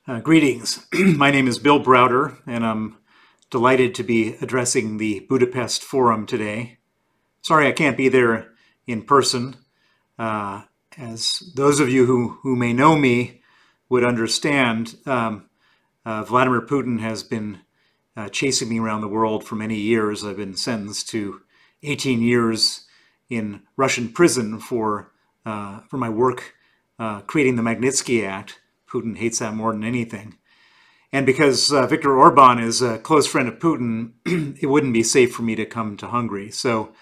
Greetings. My name is Bill Browder, and I'm delighted to be addressing the Budapest Forum today. Sorry I can't be there in person. As those of you who may know me would understand, Vladimir Putin has been chasing me around the world for many years. I've been sentenced to 18 years in Russian prison for my work creating the Magnitsky Act. Putin hates that more than anything. And because Viktor Orban is a close friend of Putin, it wouldn't be safe for me to come to Hungary. So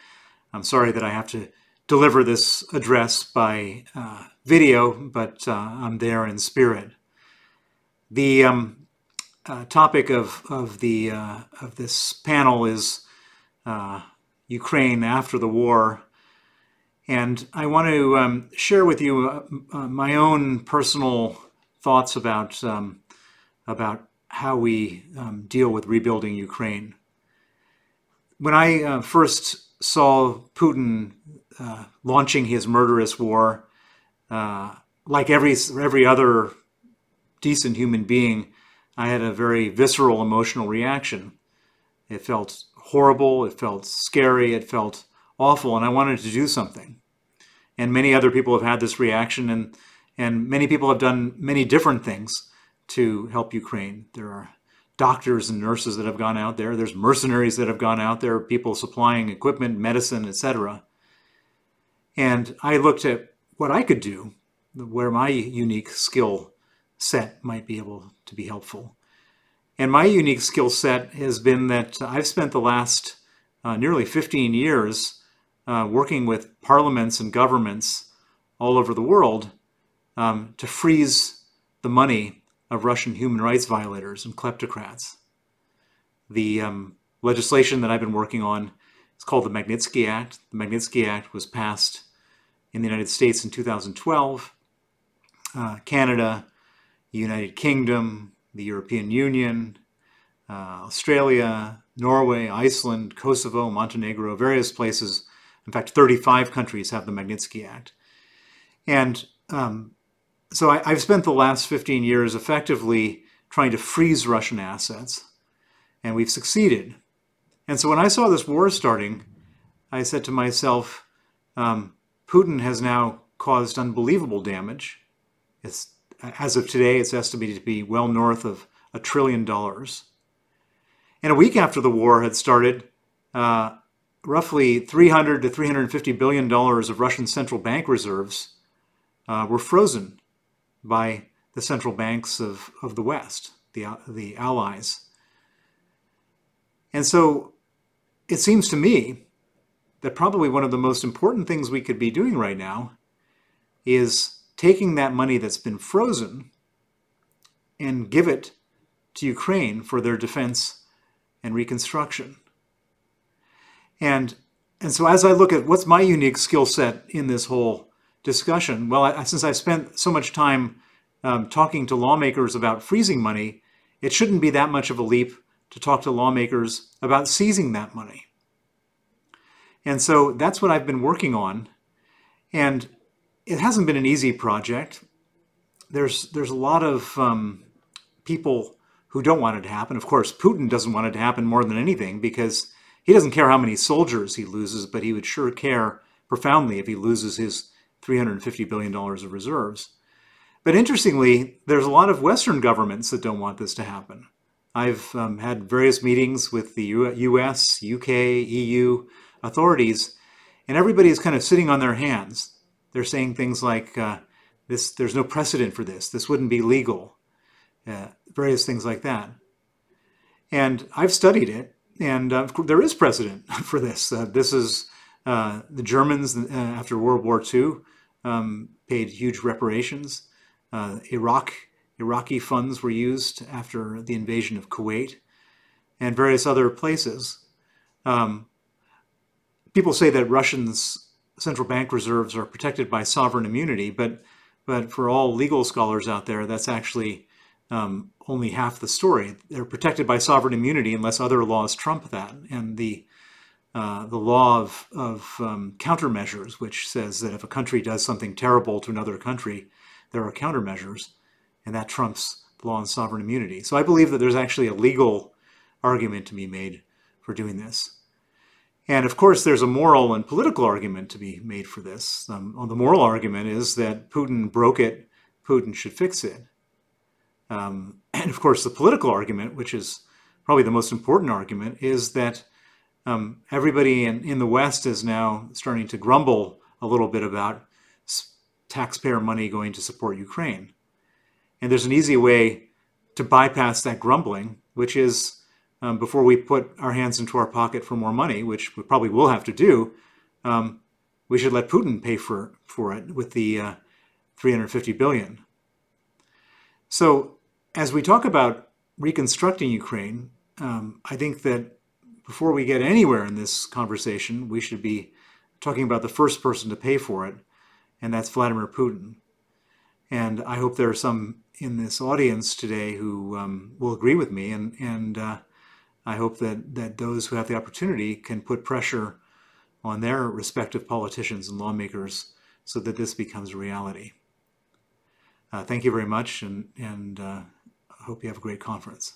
I'm sorry that I have to deliver this address by video, but I'm there in spirit. The topic of this panel is Ukraine after the war. And I want to share with you my own personal thoughts about how we deal with rebuilding Ukraine. When I first saw Putin launching his murderous war, like every other decent human being, I had a very visceral emotional reaction. It felt horrible, it felt scary, it felt awful, and I wanted to do something. And many other people have had this reaction, and many people have done many different things to help Ukraine. There are doctors and nurses that have gone out there. There's mercenaries that have gone out there, people supplying equipment, medicine, etc. And I looked at what I could do, where my unique skill set might be able to be helpful. And my unique skill set has been that I've spent the last nearly 15 years working with parliaments and governments all over the world to freeze the money of Russian human rights violators and kleptocrats. The legislation that I've been working on is called the Magnitsky Act. The Magnitsky Act was passed in the United States in 2012. Canada, the United Kingdom, the European Union, Australia, Norway, Iceland, Kosovo, Montenegro, various places. In fact, 35 countries have the Magnitsky Act. And so I've spent the last 15 years effectively trying to freeze Russian assets, and we've succeeded. And so when I saw this war starting, I said to myself, Putin has now caused unbelievable damage. As of today, it's estimated to be well north of $1 trillion. And a week after the war had started, roughly $300 to $350 billion of Russian central bank reserves were frozen by the central banks of the West, the allies. And so it seems to me that probably one of the most important things we could be doing right now is taking that money that's been frozen and give it to Ukraine for their defense and reconstruction. And so as I look at what's my unique skill set in this whole discussion, well, since I've spent so much time talking to lawmakers about freezing money, it shouldn't be that much of a leap to talk to lawmakers about seizing that money. And so that's what I've been working on. And it hasn't been an easy project. There's a lot of people who don't want it to happen. Of course, Putin doesn't want it to happen more than anything because he doesn't care how many soldiers he loses, but he would sure care profoundly if he loses his $350 billion of reserves. But interestingly, there's a lot of Western governments that don't want this to happen. I've had various meetings with the US, UK, EU authorities, and everybody is kind of sitting on their hands. They're saying things like, there's no precedent for this. This wouldn't be legal. Various things like that. And I've studied it, and there is precedent for this. This is the Germans after World War II paid huge reparations. Iraqi funds were used after the invasion of Kuwait and various other places. People say that Russians' central bank reserves are protected by sovereign immunity, but for all legal scholars out there, that's actually only half the story. They're protected by sovereign immunity unless other laws trump that. And the law of countermeasures, which says that if a country does something terrible to another country, there are countermeasures, and that trumps law and sovereign immunity. So I believe that there's actually a legal argument to be made for doing this. And of course, there's a moral and political argument to be made for this. The moral argument is that Putin broke it, Putin should fix it. And of course, the political argument, which is probably the most important argument, is that everybody in the West is now starting to grumble a little bit about taxpayer money going to support Ukraine. And there's an easy way to bypass that grumbling, which is before we put our hands into our pocket for more money, which we probably will have to do, we should let Putin pay for it with the $350 billion. So as we talk about reconstructing Ukraine, I think that before we get anywhere in this conversation, we should be talking about the first person to pay for it, and that's Vladimir Putin. And I hope there are some in this audience today who will agree with me, and I hope that those who have the opportunity can put pressure on their respective politicians and lawmakers so that this becomes a reality. Thank you very much, and I hope you have a great conference.